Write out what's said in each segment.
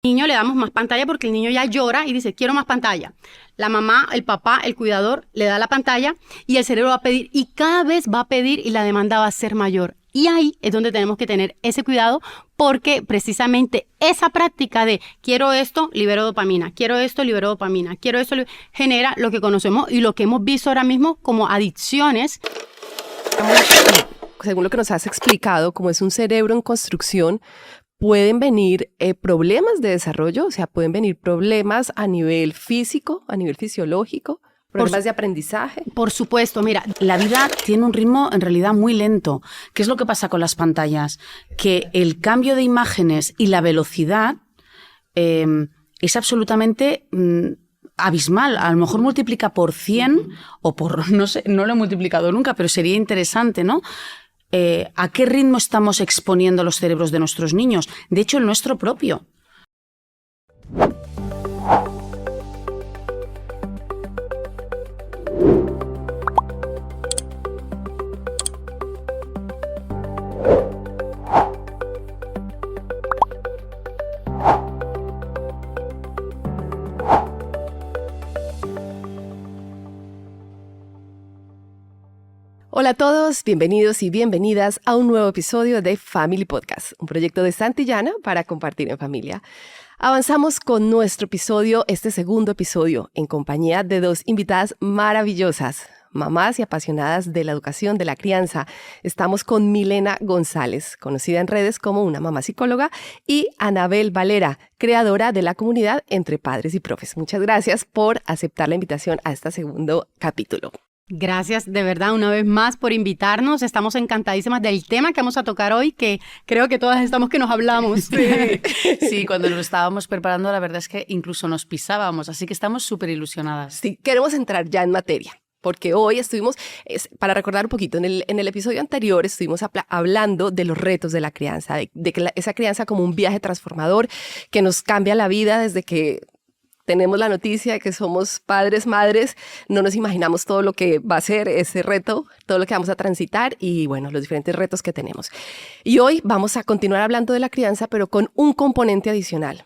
niño le damos más pantalla porque el niño ya llora y dice, quiero más pantalla. La mamá, el papá, el cuidador le da la pantalla y el cerebro va a pedir y cada vez va a pedir y la demanda va a ser mayor. Y ahí es donde tenemos que tener ese cuidado porque precisamente esa práctica de quiero esto, libero dopamina, quiero esto, libero dopamina, quiero esto, genera lo que conocemos y lo que hemos visto ahora mismo como adicciones. Según lo que nos has explicado, como es un cerebro en construcción, pueden venir problemas de desarrollo, o sea, pueden venir problemas a nivel físico, a nivel fisiológico, problemas de aprendizaje. Por supuesto, mira, la vida tiene un ritmo en realidad muy lento. ¿Qué es lo que pasa con las pantallas? Que el cambio de imágenes y la velocidad es absolutamente abismal. A lo mejor multiplica por 100 o por, no sé, no lo he multiplicado nunca, pero sería interesante, ¿no? ¿A qué ritmo estamos exponiendo los cerebros de nuestros niños? De hecho, el nuestro propio. Hola a todos, bienvenidos y bienvenidas a un nuevo episodio de Family Podcast, un proyecto de Santillana para compartir en familia. Avanzamos con nuestro episodio, este segundo episodio, en compañía de dos invitadas maravillosas, mamás y apasionadas de la educación, de la crianza. Estamos con Milena González, conocida en redes como una mamá psicóloga, y Anabel Valera, creadora de la comunidad Entre Padres y Profes. Muchas gracias por aceptar la invitación a este segundo capítulo. Gracias de verdad una vez más por invitarnos. Estamos encantadísimas del tema que vamos a tocar hoy, que creo que todas estamos que nos hablamos. Sí, cuando lo estábamos preparando, la verdad es que incluso nos pisábamos, así que estamos súper ilusionadas. Sí, queremos entrar ya en materia, porque hoy estuvimos, para recordar un poquito, en el episodio anterior estuvimos hablando de los retos de la crianza, de que esa crianza como un viaje transformador que nos cambia la vida desde que tenemos la noticia de que somos padres, madres, no nos imaginamos todo lo que va a ser ese reto, todo lo que vamos a transitar y, bueno, los diferentes retos que tenemos. Y hoy vamos a continuar hablando de la crianza, pero con un componente adicional,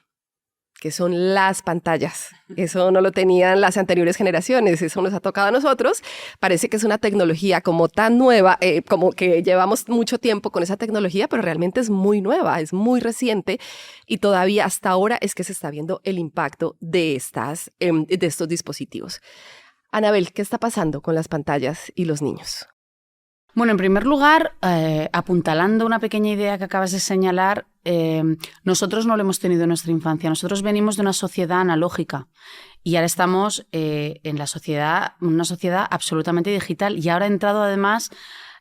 que son las pantallas. Eso no lo tenían las anteriores generaciones, eso nos ha tocado a nosotros. Parece que es una tecnología como tan nueva, como que llevamos mucho tiempo con esa tecnología, pero realmente es muy nueva, es muy reciente y todavía hasta ahora es que se está viendo el impacto de estos dispositivos. Anabel, ¿qué está pasando con las pantallas y los niños? Bueno, en primer lugar, apuntalando una pequeña idea que acabas de señalar, nosotros no lo hemos tenido en nuestra infancia. Nosotros venimos de una sociedad analógica y ahora estamos en una sociedad absolutamente digital y ahora ha entrado además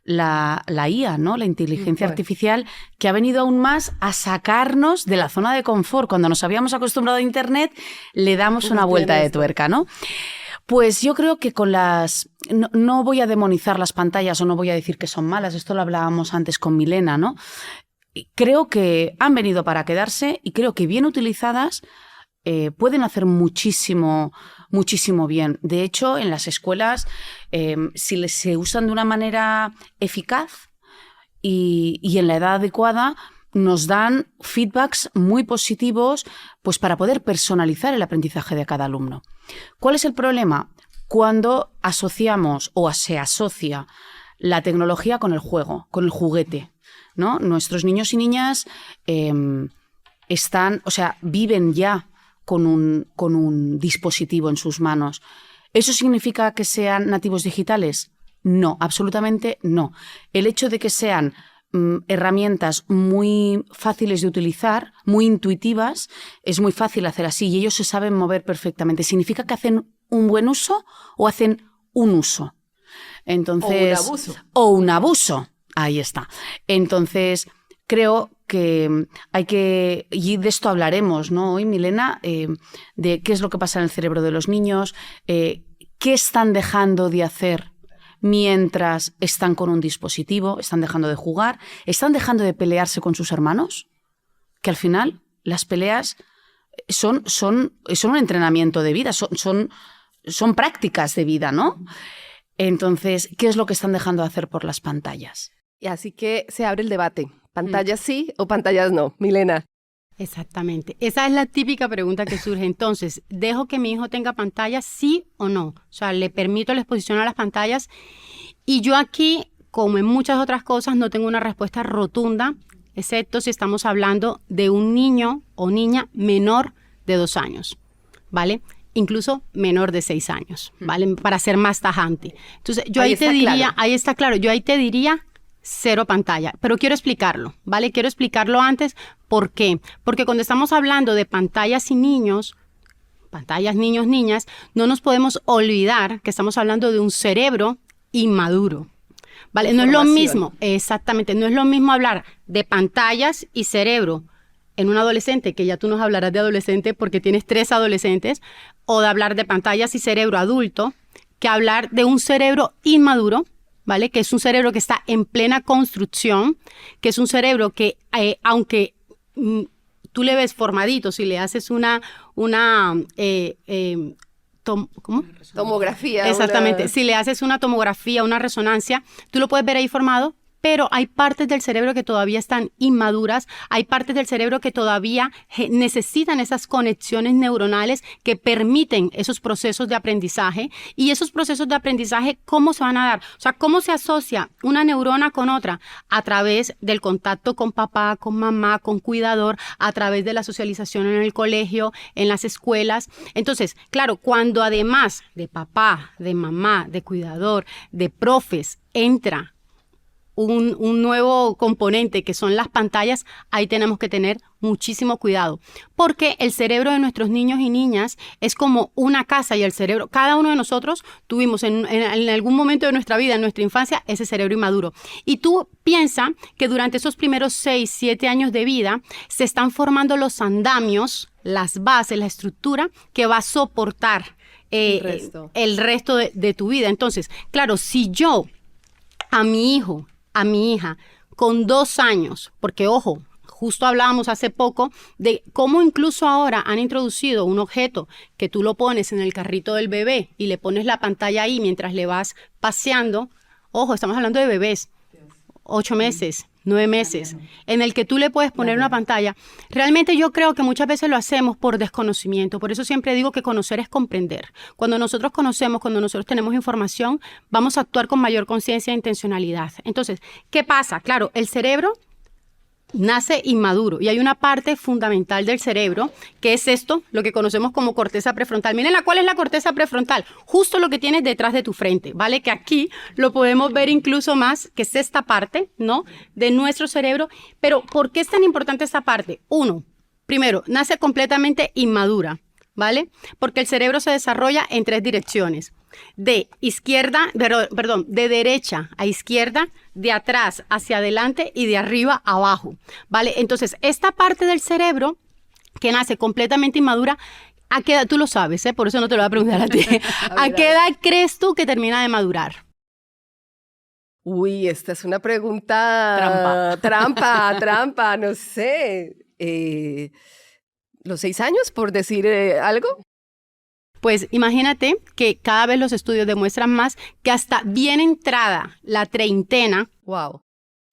la IA, ¿no? La inteligencia artificial, que ha venido aún más a sacarnos de la zona de confort. Cuando nos habíamos acostumbrado a Internet, le damos una vuelta de tuerca, ¿no? Pues yo creo que con no voy a demonizar las pantallas o no voy a decir que son malas, esto lo hablábamos antes con Milena, ¿no? Creo que han venido para quedarse y creo que bien utilizadas pueden hacer muchísimo, muchísimo bien. De hecho, en las escuelas, si se usan de una manera eficaz y en la edad adecuada, nos dan feedbacks muy positivos pues para poder personalizar el aprendizaje de cada alumno. ¿Cuál es el problema? Cuando asociamos o se asocia la tecnología con el juego, con el juguete, ¿no? Nuestros niños y niñas viven ya con un dispositivo en sus manos. ¿Eso significa que sean nativos digitales? No, absolutamente no. El hecho de que sean herramientas muy fáciles de utilizar, muy intuitivas, es muy fácil hacer así y ellos se saben mover perfectamente. ¿Significa que hacen un buen uso o hacen un uso? Entonces, o un abuso. Ahí está. Entonces, creo que y de esto hablaremos, ¿no? Hoy, Milena, de qué es lo que pasa en el cerebro de los niños, qué están dejando de hacer mientras están con un dispositivo, están dejando de jugar, están dejando de pelearse con sus hermanos, que al final las peleas son un entrenamiento de vida, son prácticas de vida, ¿no? Entonces, ¿qué es lo que están dejando de hacer por las pantallas? Y así que se abre el debate, ¿pantallas sí o pantallas no? Milena. Exactamente. Esa es la típica pregunta que surge. Entonces, ¿dejo que mi hijo tenga pantallas, sí o no? O sea, ¿le permito la exposición a las pantallas? Y yo aquí, como en muchas otras cosas, no tengo una respuesta rotunda, excepto si estamos hablando de un niño o niña menor de 2 años, ¿vale? Incluso menor de 6 años, ¿vale? Para ser más tajante. Entonces, yo ahí te diría, claro. ahí está claro, yo ahí te diría 0 pantalla, pero quiero explicarlo, ¿vale? Quiero explicarlo antes. ¿Por qué? Porque cuando estamos hablando de pantallas y niños, pantallas, niños, niñas, no nos podemos olvidar que estamos hablando de un cerebro inmaduro, ¿vale? No es lo mismo, exactamente, no es lo mismo hablar de pantallas y cerebro en un adolescente, que ya tú nos hablarás de adolescente porque tienes 3 adolescentes, o de hablar de pantallas y cerebro adulto, que hablar de un cerebro inmaduro, ¿vale? Que es un cerebro que está en plena construcción, que es un cerebro que, aunque tú le ves formadito, si le haces una ¿cómo? Tomografía. Exactamente. Si le haces una tomografía, una resonancia, tú lo puedes ver ahí formado, pero hay partes del cerebro que todavía están inmaduras, hay partes del cerebro que todavía necesitan esas conexiones neuronales que permiten esos procesos de aprendizaje. Y esos procesos de aprendizaje, ¿cómo se van a dar? O sea, ¿cómo se asocia una neurona con otra? A través del contacto con papá, con mamá, con cuidador, a través de la socialización en el colegio, en las escuelas. Entonces, claro, cuando además de papá, de mamá, de cuidador, de profes, entra un nuevo componente que son las pantallas, ahí tenemos que tener muchísimo cuidado, porque el cerebro de nuestros niños y niñas es como una casa, y el cerebro, cada uno de nosotros tuvimos en algún momento de nuestra vida, en nuestra infancia, ese cerebro inmaduro. Y tú piensa que durante esos primeros 6, 7 años de vida se están formando los andamios, las bases, la estructura que va a soportar el resto de tu vida. Entonces, claro, si yo a mi hijo, a mi hija, con 2 años, porque ojo, justo hablábamos hace poco de cómo incluso ahora han introducido un objeto que tú lo pones en el carrito del bebé y le pones la pantalla ahí mientras le vas paseando. Ojo, estamos hablando de bebés, 8 meses, 9 meses, en el que tú le puedes poner una pantalla. Realmente yo creo que muchas veces lo hacemos por desconocimiento. Por eso siempre digo que conocer es comprender. Cuando nosotros conocemos, cuando nosotros tenemos información, vamos a actuar con mayor conciencia e intencionalidad. Entonces, ¿qué pasa? Claro, el cerebro nace inmaduro y hay una parte fundamental del cerebro que es esto, lo que conocemos como corteza prefrontal. Miren cuál es la corteza prefrontal, justo lo que tienes detrás de tu frente, ¿vale? Que aquí lo podemos ver incluso más, que es esta parte, ¿no? De nuestro cerebro. Pero ¿por qué es tan importante esta parte? Primero, nace completamente inmadura, ¿vale? Porque el cerebro se desarrolla en 3 direcciones. De derecha a izquierda, de atrás hacia adelante y de arriba a abajo, ¿vale? Entonces, esta parte del cerebro que nace completamente inmadura, ¿a qué edad? Tú lo sabes, ¿eh? Por eso no te lo voy a preguntar a ti. ¿A qué edad crees tú que termina de madurar? Uy, esta es una pregunta... Trampa, no sé. ¿Los 6 años, por decir algo? Pues imagínate que cada vez los estudios demuestran más que hasta bien entrada la treintena, wow,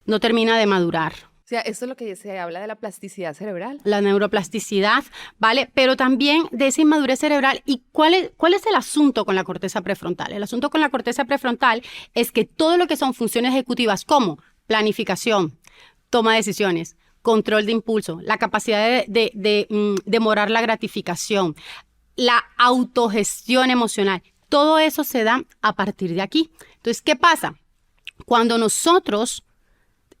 no termina de madurar. O sea, esto es lo que se habla de la plasticidad cerebral. La neuroplasticidad, ¿vale? Pero también de esa inmadurez cerebral. ¿Y cuál es el asunto con la corteza prefrontal? El asunto con la corteza prefrontal es que todo lo que son funciones ejecutivas como planificación, toma de decisiones, control de impulso, la capacidad de demorar la gratificación, la autogestión emocional, todo eso se da a partir de aquí. Entonces, ¿qué pasa? Cuando nosotros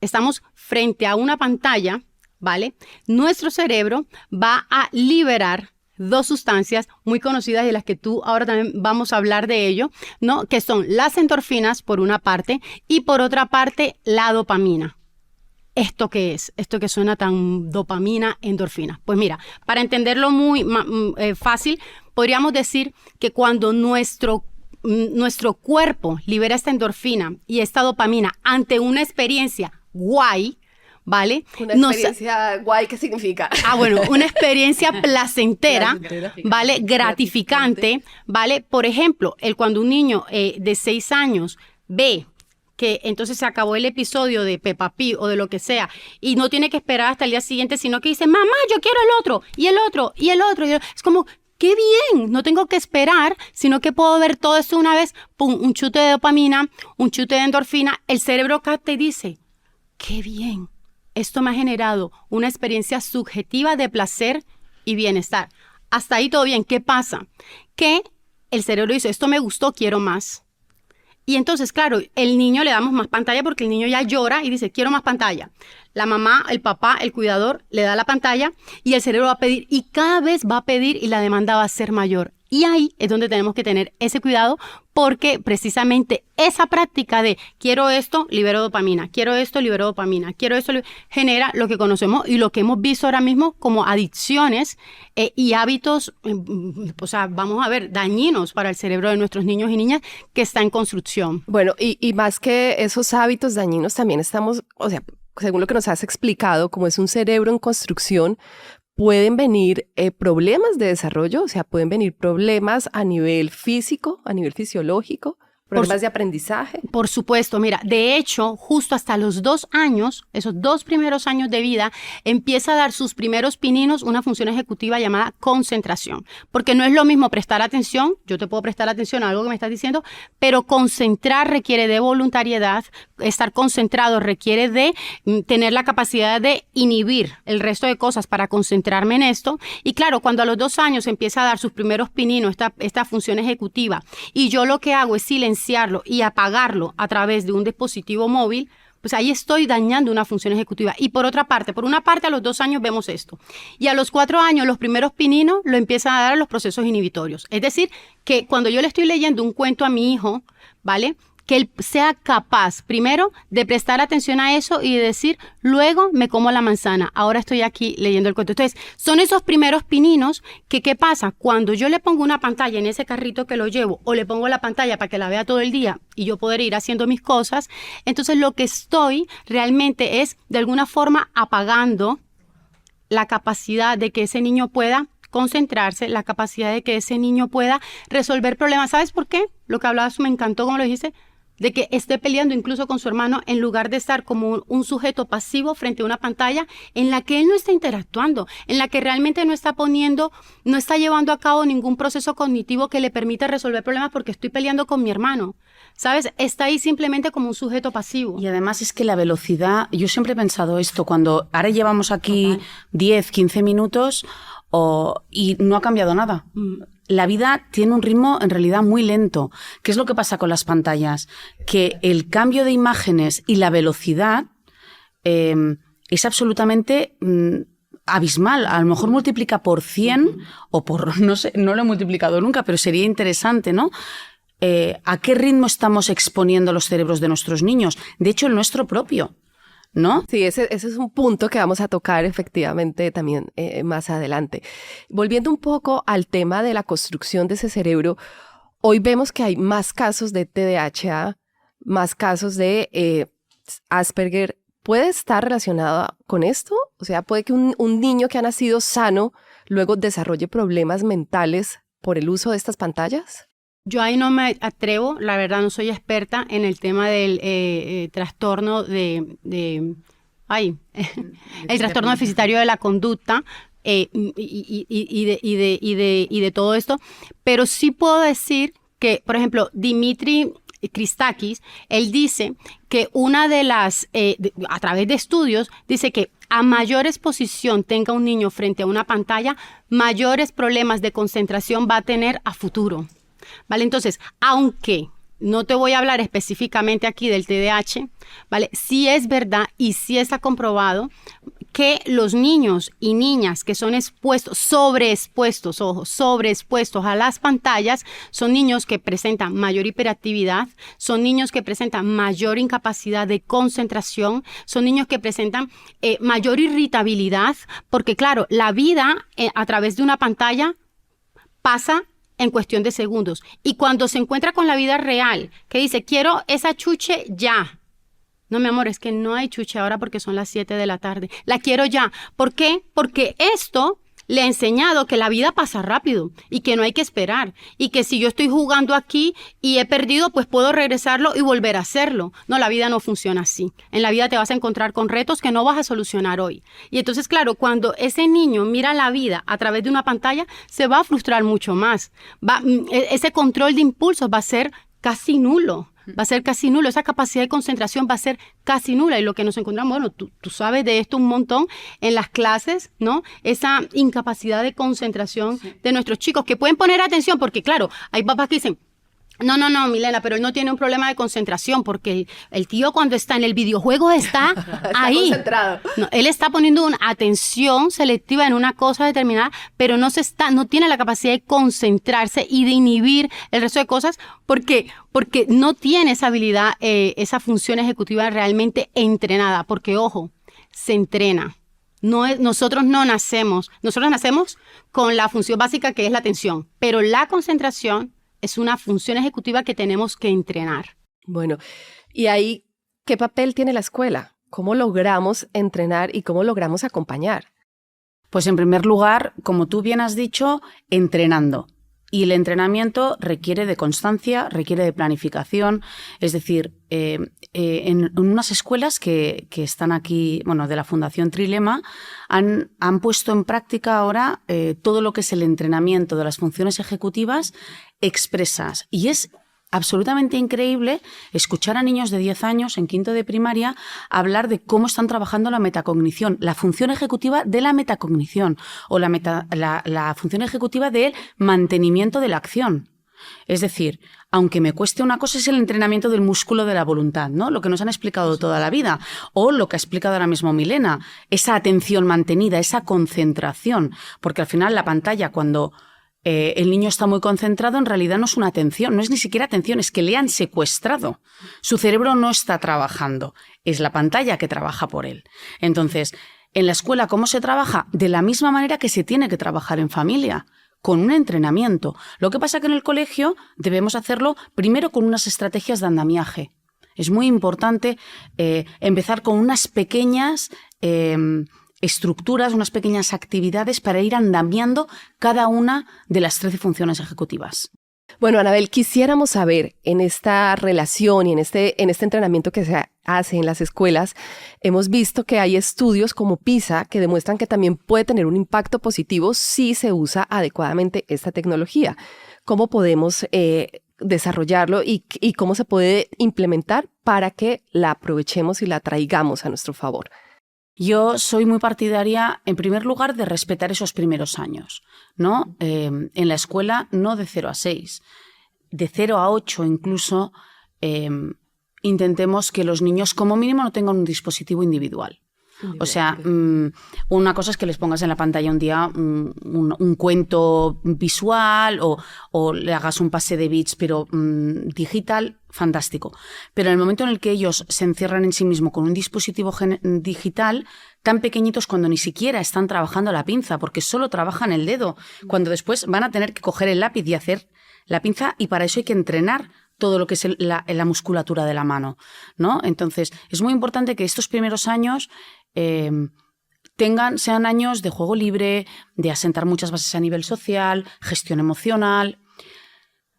estamos frente a una pantalla, ¿vale? Nuestro cerebro va a liberar 2 sustancias muy conocidas y de las que tú ahora también vamos a hablar de ello, ¿no? Que son las endorfinas por una parte y por otra parte la dopamina. ¿Esto qué es? Esto que suena tan dopamina, endorfina. Pues mira, para entenderlo muy fácil, podríamos decir que cuando nuestro cuerpo libera esta endorfina y esta dopamina ante una experiencia guay, ¿vale? Una experiencia guay, ¿qué significa? Bueno, una experiencia placentera, ¿vale? Gratificante, ¿vale? Por ejemplo, cuando un niño de 6 años ve que entonces se acabó el episodio de Peppa Pig o de lo que sea y no tiene que esperar hasta el día siguiente, sino que dice, mamá, yo quiero el otro, y el otro, y el otro. Es como, ¡qué bien! No tengo que esperar, sino que puedo ver todo esto una vez, pum, un chute de dopamina, un chute de endorfina, el cerebro capta y dice, ¡qué bien! Esto me ha generado una experiencia subjetiva de placer y bienestar. Hasta ahí todo bien. ¿Qué pasa? Que el cerebro dice, esto me gustó, quiero más. Y entonces, claro, el niño le damos más pantalla porque el niño ya llora y dice, quiero más pantalla. La mamá, el papá, el cuidador le da la pantalla y el cerebro va a pedir y cada vez va a pedir y la demanda va a ser mayor. Y ahí es donde tenemos que tener ese cuidado porque precisamente esa práctica de quiero esto, libero dopamina, quiero esto, libero dopamina, quiero esto, genera lo que conocemos y lo que hemos visto ahora mismo como adicciones y hábitos, o sea, vamos a ver, dañinos para el cerebro de nuestros niños y niñas que está en construcción. Bueno, y más que esos hábitos dañinos, también estamos, o sea, según lo que nos has explicado, como es un cerebro en construcción, pueden venir problemas de desarrollo, o sea, pueden venir problemas a nivel físico, a nivel fisiológico, problemas de aprendizaje. Por supuesto, mira, de hecho, justo hasta los 2 años, esos 2 primeros años de vida, empieza a dar sus primeros pininos una función ejecutiva llamada concentración. Porque no es lo mismo prestar atención, yo te puedo prestar atención a algo que me estás diciendo, pero concentrar requiere de voluntariedad, estar concentrado requiere de tener la capacidad de inhibir el resto de cosas para concentrarme en esto. Y claro, cuando a los 2 años empieza a dar sus primeros pininos, esta función ejecutiva, y yo lo que hago es silenciarlo y apagarlo a través de un dispositivo móvil, pues ahí estoy dañando una función ejecutiva. Y por una parte a los 2 años vemos esto. Y a los 4 años los primeros pininos lo empiezan a dar a los procesos inhibitorios. Es decir, que cuando yo le estoy leyendo un cuento a mi hijo, ¿vale?, que él sea capaz, primero, de prestar atención a eso y de decir, luego me como la manzana, ahora estoy aquí leyendo el cuento. Entonces, son esos primeros pininos que, ¿qué pasa? Cuando yo le pongo una pantalla en ese carrito que lo llevo, o le pongo la pantalla para que la vea todo el día y yo poder ir haciendo mis cosas, entonces lo que estoy realmente es, de alguna forma, apagando la capacidad de que ese niño pueda concentrarse, la capacidad de que ese niño pueda resolver problemas. ¿Sabes por qué? Lo que hablabas me encantó, como lo dijiste, de que esté peleando incluso con su hermano en lugar de estar como un sujeto pasivo frente a una pantalla en la que él no está interactuando, en la que realmente no está llevando a cabo ningún proceso cognitivo que le permita resolver problemas porque estoy peleando con mi hermano. ¿Sabes? Está ahí simplemente como un sujeto pasivo. Y además es que la velocidad, yo siempre he pensado esto, cuando ahora llevamos aquí 10, 15 minutos y no ha cambiado nada. La vida tiene un ritmo en realidad muy lento. ¿Qué es lo que pasa con las pantallas? Que el cambio de imágenes y la velocidad es absolutamente abismal. A lo mejor multiplica por 100 o por, no sé, no lo he multiplicado nunca, pero sería interesante, ¿no? ¿A qué ritmo estamos exponiendo los cerebros de nuestros niños? De hecho, el nuestro propio, ¿no? Sí, ese es un punto que vamos a tocar efectivamente también más adelante. Volviendo un poco al tema de la construcción de ese cerebro, hoy vemos que hay más casos de TDAH, más casos de Asperger. ¿Puede estar relacionado con esto? O sea, ¿puede que un niño que ha nacido sano luego desarrolle problemas mentales por el uso de estas pantallas? Yo ahí no me atrevo, la verdad no soy experta en el tema del trastorno el trastorno deficitario de la conducta y de todo esto, pero sí puedo decir que, por ejemplo, Dimitri Christakis, él dice que una de las, a través de estudios, dice que a mayor exposición tenga un niño frente a una pantalla, mayores problemas de concentración va a tener a futuro. ¿Vale? Entonces, aunque no te voy a hablar específicamente aquí del TDAH, ¿vale? Sí es verdad y sí está comprobado que los niños y niñas que son sobreexpuestos a las pantallas, son niños que presentan mayor hiperactividad, son niños que presentan mayor incapacidad de concentración, son niños que presentan mayor irritabilidad, porque claro, la vida a través de una pantalla pasa en cuestión de segundos. Y cuando se encuentra con la vida real, que dice, quiero esa chuche ya. No, mi amor, es que no hay chuche ahora porque son las 7 de la tarde. La quiero ya. ¿Por qué? Porque esto le he enseñado que la vida pasa rápido y que no hay que esperar y que si yo estoy jugando aquí y he perdido, pues puedo regresarlo y volver a hacerlo. No, la vida no funciona así. En la vida te vas a encontrar con retos que no vas a solucionar hoy. Y entonces, claro, cuando ese niño mira la vida a través de una pantalla, se va a frustrar mucho más. Ese control de impulsos va a ser casi nulo. Va a ser casi nulo, esa capacidad de concentración va a ser casi nula y lo que nos encontramos, bueno, tú sabes de esto un montón en las clases, ¿no? Esa incapacidad de concentración de nuestros chicos que pueden poner atención porque, claro, hay papás que dicen, no, Milena, pero él no tiene un problema de concentración porque el tío cuando está en el videojuego está ahí. Concentrado. No, él está poniendo una atención selectiva en una cosa determinada, pero no tiene la capacidad de concentrarse y de inhibir el resto de cosas porque no tiene esa habilidad, esa función ejecutiva realmente entrenada. Porque, ojo, se entrena. Nosotros nacemos con la función básica que es la atención, pero la concentración es una función ejecutiva que tenemos que entrenar. Bueno, y ahí, ¿qué papel tiene la escuela? ¿Cómo logramos entrenar y cómo logramos acompañar? Pues en primer lugar, como tú bien has dicho, entrenando. Y el entrenamiento requiere de constancia, requiere de planificación. Es decir, en unas escuelas que están aquí, bueno, de la Fundación Trilema, han puesto en práctica ahora todo lo que es el entrenamiento de las funciones ejecutivas expresas. Y es absolutamente increíble escuchar a niños de 10 años en quinto de primaria hablar de cómo están trabajando la metacognición, la función ejecutiva de la metacognición o la función ejecutiva del mantenimiento de la acción. Es decir, aunque me cueste una cosa, es el entrenamiento del músculo de la voluntad, ¿no? Lo que nos han explicado toda la vida, o lo que ha explicado ahora mismo Milena, esa atención mantenida, esa concentración, porque al final la pantalla cuando el niño está muy concentrado, en realidad no es una atención, no es ni siquiera atención, es que le han secuestrado. Su cerebro no está trabajando, es la pantalla que trabaja por él. Entonces, en la escuela, ¿cómo se trabaja? De la misma manera que se tiene que trabajar en familia, con un entrenamiento. Lo que pasa que en el colegio debemos hacerlo primero con unas estrategias de andamiaje. Es muy importante empezar con unas pequeñas estructuras, unas pequeñas actividades para ir andamiando cada una de las 13 funciones ejecutivas. Bueno, Anabel, quisiéramos saber en esta relación y en este entrenamiento que se hace en las escuelas, hemos visto que hay estudios como PISA que demuestran que también puede tener un impacto positivo si se usa adecuadamente esta tecnología. ¿Cómo podemos desarrollarlo y cómo se puede implementar para que la aprovechemos y la traigamos a nuestro favor? Yo soy muy partidaria, en primer lugar, de respetar esos primeros años, ¿no? En la escuela no de 0 a 6, de 0 a 8 incluso, intentemos que los niños como mínimo no tengan un dispositivo individual. O sea, una cosa es que les pongas en la pantalla un día un cuento visual o le hagas un pase de bits, pero digital, fantástico. Pero en el momento en el que ellos se encierran en sí mismos con un dispositivo digital, tan pequeñitos cuando ni siquiera están trabajando la pinza, porque solo trabajan el dedo, cuando después van a tener que coger el lápiz y hacer la pinza, y para eso hay que entrenar todo lo que es la musculatura de la mano, ¿no? Entonces, es muy importante que estos primeros años sean años de juego libre, de asentar muchas bases a nivel social, gestión emocional.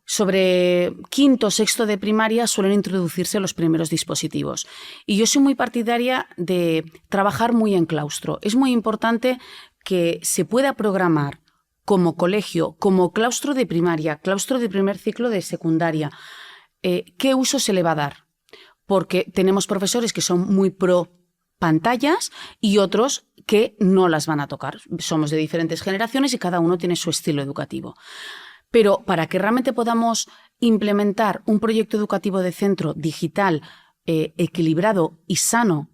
Sobre quinto o sexto de primaria suelen introducirse los primeros dispositivos. Y yo soy muy partidaria de trabajar muy en claustro. Es muy importante que se pueda programar como colegio, como claustro de primaria, claustro de primer ciclo de secundaria, qué uso se le va a dar. Porque tenemos profesores que son muy pro pantallas y otros que no las van a tocar. Somos de diferentes generaciones y cada uno tiene su estilo educativo. Pero para que realmente podamos implementar un proyecto educativo de centro digital equilibrado y sano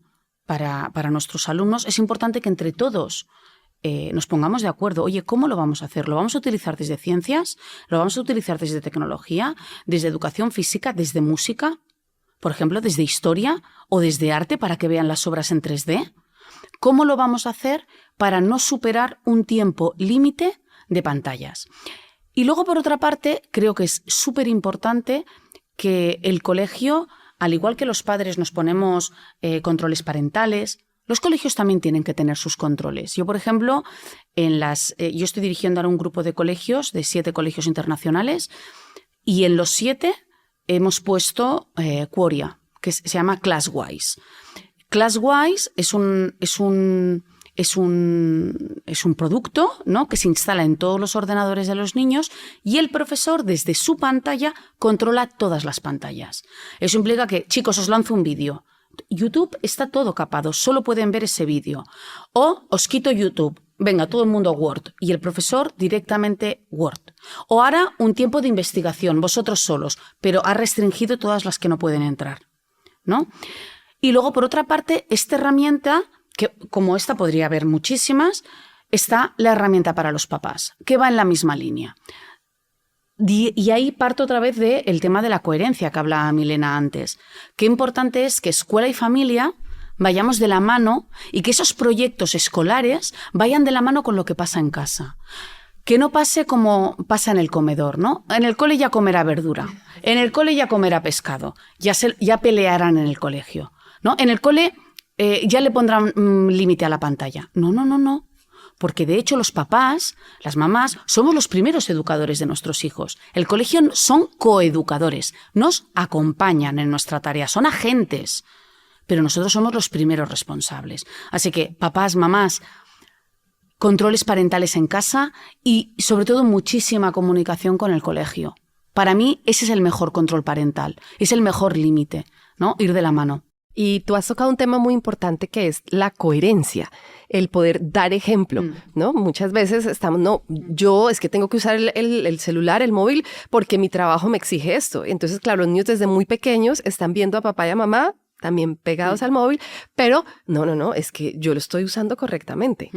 para nuestros alumnos, es importante que entre todos nos pongamos de acuerdo. Oye, ¿cómo lo vamos a hacer? ¿Lo vamos a utilizar desde ciencias? ¿Lo vamos a utilizar desde tecnología? ¿Desde educación física? ¿Desde música? Por ejemplo, desde historia o desde arte para que vean las obras en 3D. ¿Cómo lo vamos a hacer para no superar un tiempo límite de pantallas? Y luego, por otra parte, creo que es súper importante que el colegio, al igual que los padres nos ponemos controles parentales, Los colegios también tienen que tener sus controles. Yo, por ejemplo, yo estoy dirigiendo ahora un grupo de colegios, de 7 colegios internacionales, y en los 7 hemos puesto Quoria, que se llama ClassWise. ClassWise es un producto, ¿no?, que se instala en todos los ordenadores de los niños y el profesor desde su pantalla controla todas las pantallas. Eso implica que, chicos, os lanzo un vídeo. YouTube está todo capado, solo pueden ver ese vídeo. O os quito YouTube, venga, todo el mundo a Word y el profesor directamente Word. O ahora un tiempo de investigación, vosotros solos, pero ha restringido todas las que no pueden entrar, ¿no? Y luego, por otra parte, esta herramienta, que como esta podría haber muchísimas, está la herramienta para los papás, que va en la misma línea. Y ahí parto otra vez del tema de la coherencia que hablaba Milena antes. Qué importante es que escuela y familia vayamos de la mano y que esos proyectos escolares vayan de la mano con lo que pasa en casa. Que no pase como pasa en el comedor, ¿no? En el cole ya comerá verdura, en el cole ya comerá pescado, ya pelearán en el colegio, ¿no? En el cole ya le pondrán límite a la pantalla. No. Porque de hecho los papás, las mamás, somos los primeros educadores de nuestros hijos. El colegio son coeducadores, nos acompañan en nuestra tarea, son agentes, pero nosotros somos los primeros responsables. Así que papás, mamás, controles parentales en casa y sobre todo muchísima comunicación con el colegio. Para mí ese es el mejor control parental, es el mejor límite, ¿no? Ir de la mano. Y tú has tocado un tema muy importante que es la coherencia, el poder dar ejemplo, ¿no? Muchas veces yo es que tengo que usar el celular, el móvil, porque mi trabajo me exige esto. Entonces, claro, los niños desde muy pequeños están viendo a papá y a mamá también pegados al móvil, pero no, es que yo lo estoy usando correctamente.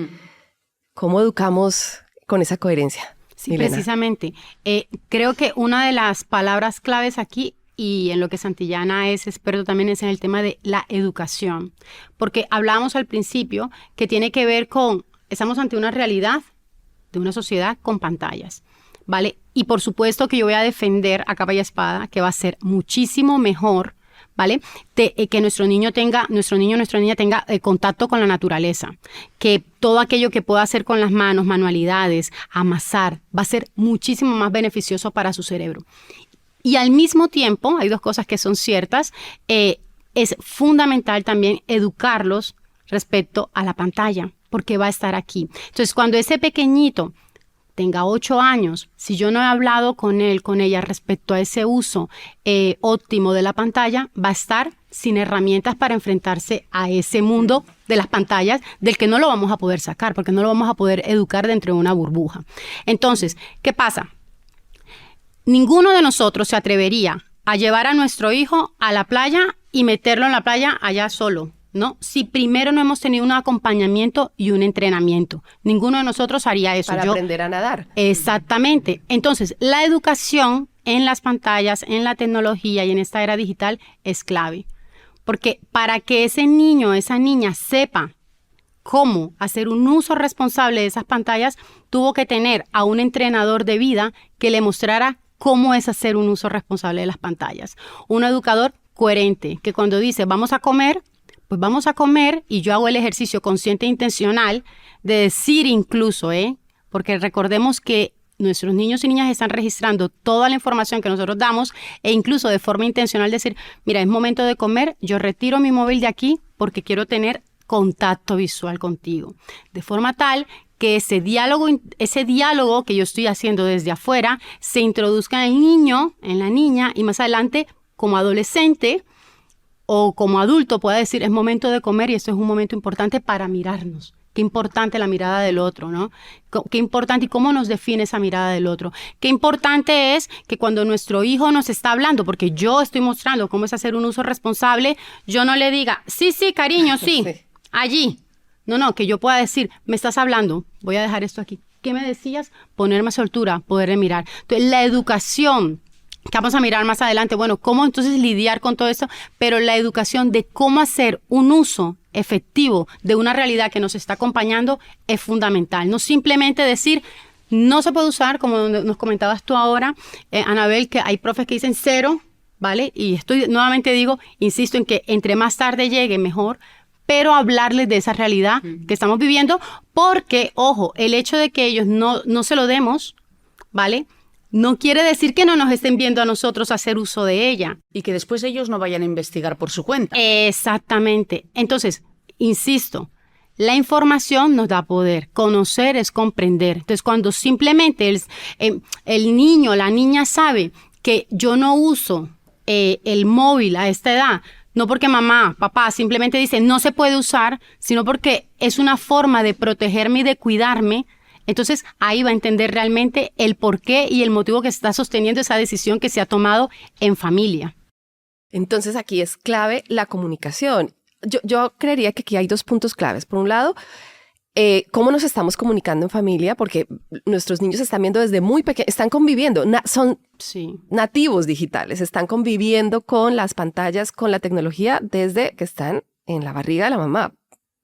¿Cómo educamos con esa coherencia? Sí, Milena. precisamente. Creo que una de las palabras claves aquí, y en lo que Santillana es experto también, es en el tema de la educación. Porque hablábamos al principio que tiene que ver estamos ante una realidad de una sociedad con pantallas, ¿vale? Y por supuesto que yo voy a defender a capa y espada que va a ser muchísimo mejor, ¿vale? Que nuestra niña tenga contacto con la naturaleza, que todo aquello que pueda hacer con las manos, manualidades, amasar, va a ser muchísimo más beneficioso para su cerebro. Y al mismo tiempo, hay 2 cosas que son ciertas, es fundamental también educarlos respecto a la pantalla, porque va a estar aquí. Entonces, cuando ese pequeñito tenga 8 años, si yo no he hablado con él, con ella respecto a ese uso óptimo de la pantalla, va a estar sin herramientas para enfrentarse a ese mundo de las pantallas del que no lo vamos a poder sacar, porque no lo vamos a poder educar dentro de una burbuja. Entonces, ¿qué pasa? Ninguno de nosotros se atrevería a llevar a nuestro hijo a la playa y meterlo en la playa allá solo, ¿no? Si primero no hemos tenido un acompañamiento y un entrenamiento. Ninguno de nosotros haría eso. Para aprender a nadar. Exactamente. Entonces, la educación en las pantallas, en la tecnología y en esta era digital es clave. Porque para que ese niño, esa niña sepa cómo hacer un uso responsable de esas pantallas, tuvo que tener a un entrenador de vida que le mostrara cómo es hacer un uso responsable de las pantallas. Un educador coherente, que cuando dice vamos a comer, pues vamos a comer, y yo hago el ejercicio consciente e intencional de decir incluso, porque recordemos que nuestros niños y niñas están registrando toda la información que nosotros damos, e incluso de forma intencional decir, mira, es momento de comer, yo retiro mi móvil de aquí porque quiero tener contacto visual contigo. De forma tal que ese diálogo que yo estoy haciendo desde afuera se introduzca en el niño, en la niña, y más adelante como adolescente o como adulto pueda decir, es momento de comer y esto es un momento importante para mirarnos. Qué importante la mirada del otro, ¿no? Qué importante y cómo nos define esa mirada del otro. Qué importante es que cuando nuestro hijo nos está hablando, porque yo estoy mostrando cómo es hacer un uso responsable, yo no le diga, sí, cariño, sí. Allí. No, que yo pueda decir, me estás hablando, voy a dejar esto aquí. ¿Qué me decías? Ponerme a su altura, poderle mirar. Entonces, la educación, que vamos a mirar más adelante, bueno, cómo entonces lidiar con todo esto, pero la educación de cómo hacer un uso efectivo de una realidad que nos está acompañando es fundamental. No simplemente decir, no se puede usar, como nos comentabas tú ahora, Anabel, que hay profes que dicen 0, ¿vale? Y nuevamente insisto en que entre más tarde llegue, mejor, pero hablarles de esa realidad que estamos viviendo, porque, ojo, el hecho de que ellos no se lo demos, ¿vale?, no quiere decir que no nos estén viendo a nosotros hacer uso de ella. Y que después ellos no vayan a investigar por su cuenta. Exactamente. Entonces, insisto, la información nos da poder. Conocer es comprender. Entonces, cuando simplemente el niño o la niña sabe que yo no uso el móvil a esta edad, no porque mamá, papá simplemente dice no se puede usar, sino porque es una forma de protegerme y de cuidarme, entonces ahí va a entender realmente el porqué y el motivo que está sosteniendo esa decisión que se ha tomado en familia. Entonces aquí es clave la comunicación. Yo creería que aquí hay 2 puntos claves. Por un lado, cómo nos estamos comunicando en familia, porque nuestros niños están viendo desde muy pequeños, están conviviendo, son nativos digitales, están conviviendo con las pantallas, con la tecnología desde que están en la barriga de la mamá,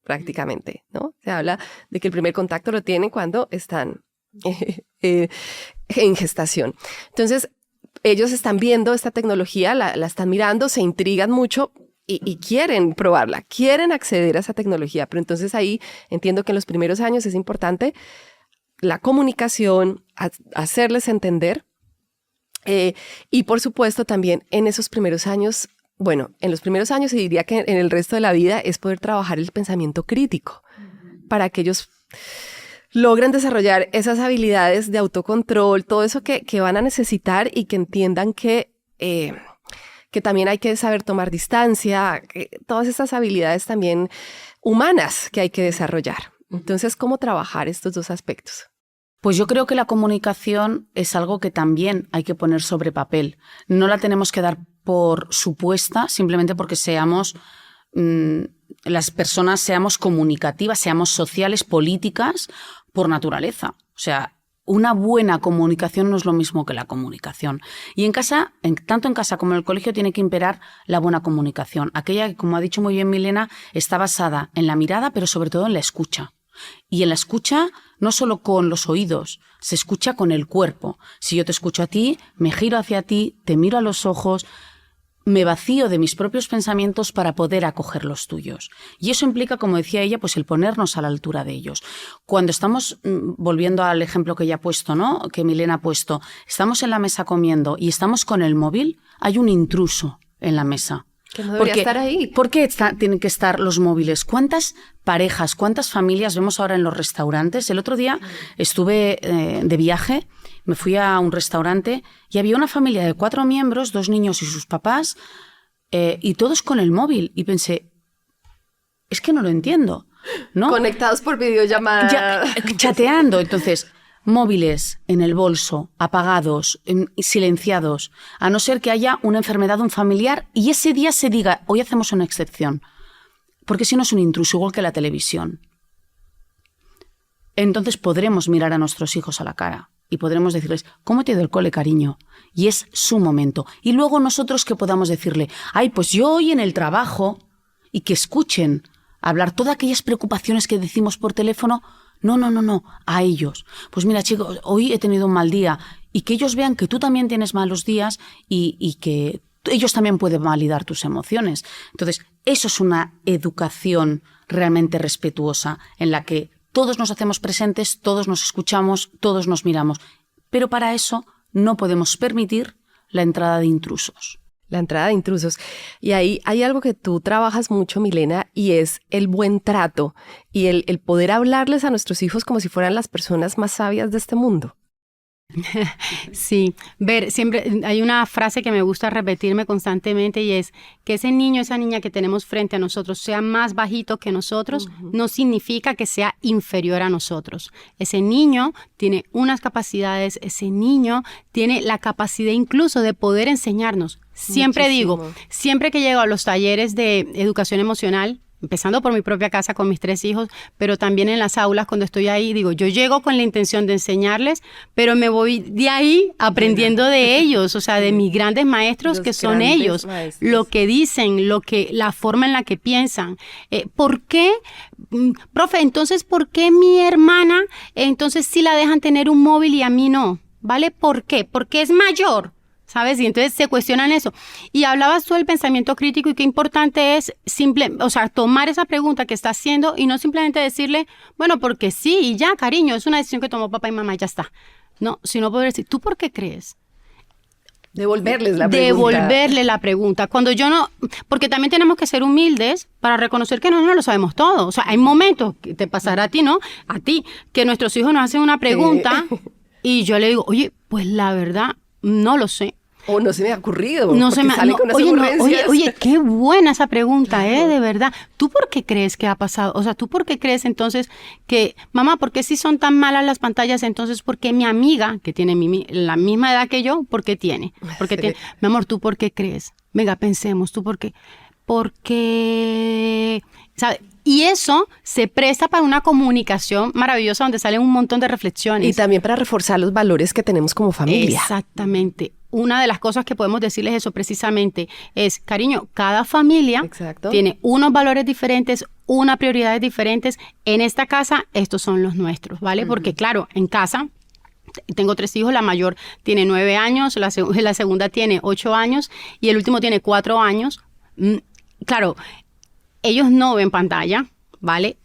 prácticamente, ¿no? Se habla de que el primer contacto lo tienen cuando están en gestación. Entonces, ellos están viendo esta tecnología, la están mirando, se intrigan mucho y quieren probarla, quieren acceder a esa tecnología. Pero entonces ahí entiendo que en los primeros años es importante la comunicación, hacerles entender. Y por supuesto también en esos primeros años, bueno, en los primeros años y diría que en el resto de la vida es poder trabajar el pensamiento crítico para que ellos logren desarrollar esas habilidades de autocontrol, todo eso que van a necesitar y que entiendan que también hay que saber tomar distancia, todas esas habilidades también humanas que hay que desarrollar. Entonces, ¿cómo trabajar estos 2 aspectos? Pues yo creo que la comunicación es algo que también hay que poner sobre papel. No la tenemos que dar por supuesta simplemente porque las personas seamos comunicativas, seamos sociales, políticas por naturaleza. O sea, una buena comunicación no es lo mismo que la comunicación. Y en casa, tanto en casa como en el colegio, tiene que imperar la buena comunicación. Aquella que, como ha dicho muy bien Milena, está basada en la mirada, pero sobre todo en la escucha. Y en la escucha, no solo con los oídos, se escucha con el cuerpo. Si yo te escucho a ti, me giro hacia ti, te miro a los ojos, me vacío de mis propios pensamientos para poder acoger los tuyos. Y eso implica, como decía ella, pues el ponernos a la altura de ellos. Cuando estamos, volviendo al ejemplo que ella ha puesto, ¿no?, que Milena ha puesto, estamos en la mesa comiendo y estamos con el móvil, hay un intruso en la mesa. Que no debería estar ahí. ¿Por qué tienen que estar los móviles? ¿Cuántas parejas, cuántas familias vemos ahora en los restaurantes? El otro día estuve de viaje, me fui a un restaurante y había una familia de 4 miembros, 2 niños y sus papás, y todos con el móvil. Y pensé, es que no lo entiendo, ¿no? Conectados por videollamada. Chateando. Entonces, móviles en el bolso, apagados, silenciados, a no ser que haya una enfermedad de un familiar y ese día se diga, hoy hacemos una excepción, porque si no es un intruso, igual que la televisión. Entonces podremos mirar a nuestros hijos a la cara y podremos decirles, ¿cómo te ha ido el cole, cariño? Y es su momento. Y luego nosotros que podamos decirle, ay, pues yo hoy en el trabajo, y que escuchen hablar todas aquellas preocupaciones que decimos por teléfono. No, a ellos. Pues mira, chicos, hoy he tenido un mal día, y que ellos vean que tú también tienes malos días y que ellos también pueden validar tus emociones. Entonces, eso es una educación realmente respetuosa en la que todos nos hacemos presentes, todos nos escuchamos, todos nos miramos. Pero para eso no podemos permitir la entrada de intrusos. La entrada de intrusos. Y ahí hay algo que tú trabajas mucho, Milena, y es el buen trato y el poder hablarles a nuestros hijos como si fueran las personas más sabias de este mundo. Sí, siempre hay una frase que me gusta repetirme constantemente y es que ese niño, esa niña que tenemos frente a nosotros sea más bajito que nosotros, no significa que sea inferior a nosotros. Ese niño tiene unas capacidades, ese niño tiene la capacidad incluso de poder enseñarnos. Siempre digo, siempre que llego a los talleres de educación emocional, empezando por mi propia casa con mis 3 hijos, pero también en las aulas cuando estoy ahí, digo, yo llego con la intención de enseñarles, pero me voy de ahí aprendiendo de ellos, o sea, de mis grandes maestros que son ellos, lo que dicen, la forma en la que piensan. ¿Por qué, profe, entonces, por qué mi hermana, entonces sí la dejan tener un móvil y a mí no? ¿Vale? ¿Por qué? Porque es mayor. ¿sabes? Y entonces se cuestionan eso. Y hablabas tú del pensamiento crítico y qué importante es tomar esa pregunta que está haciendo y no simplemente decirle, bueno, porque sí, y ya, cariño, es una decisión que tomó papá y mamá y ya está. No, sino poder decir, ¿tú por qué crees? Devolverles la pregunta. Devolverle la pregunta. Cuando yo no, porque también tenemos que ser humildes para reconocer que no lo sabemos todo. O sea, hay momentos que te pasará a ti, ¿no? A ti, que nuestros hijos nos hacen una pregunta y yo le digo, oye, pues la verdad, no lo sé. O no se me ha ocurrido. No se me salen con oye, qué buena esa pregunta, de verdad. ¿Tú por qué crees que ha pasado? O sea, ¿tú por qué crees entonces que, mamá, ¿por qué si son tan malas las pantallas? Entonces, ¿por qué mi amiga, que tiene la misma edad que yo, por qué tiene? Porque tiene, mi amor, ¿tú por qué crees? Venga, pensemos, ¿tú por qué? Porque, ¿sabes? Y eso se presta para una comunicación maravillosa donde salen un montón de reflexiones. Y también para reforzar los valores que tenemos como familia. Exactamente. Una de las cosas que podemos decirles eso precisamente es, cariño, cada familia tiene unos valores diferentes, unas prioridades diferentes. En esta casa, estos son los nuestros, ¿vale? Porque claro, en casa tengo 3 hijos, la mayor tiene 9 años, la segunda tiene 8 años y el último tiene 4 años. Claro, ellos no ven pantalla, ¿vale?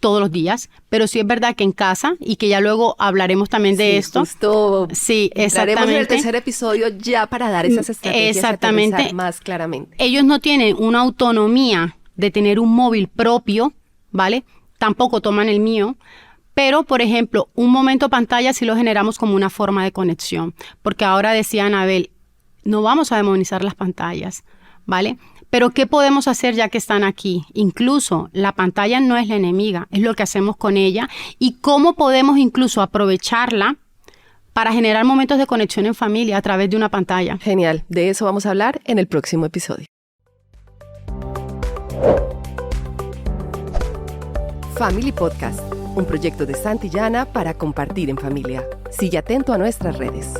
Todos los días, pero sí es verdad que en casa, y que ya luego hablaremos también de esto. Justo sí, entraremos en el tercer episodio ya para dar esas estrategias exactamente. Más claramente. Ellos no tienen una autonomía de tener un móvil propio, ¿vale? Tampoco toman el mío, pero, por ejemplo, un momento pantalla sí lo generamos como una forma de conexión, porque ahora decía Anabel, no vamos a demonizar las pantallas, ¿vale? Pero ¿qué podemos hacer ya que están aquí? Incluso la pantalla no es la enemiga, es lo que hacemos con ella y cómo podemos incluso aprovecharla para generar momentos de conexión en familia a través de una pantalla. Genial, de eso vamos a hablar en el próximo episodio. Family Podcast, un proyecto de Santillana para compartir en familia. Sigue atento a nuestras redes.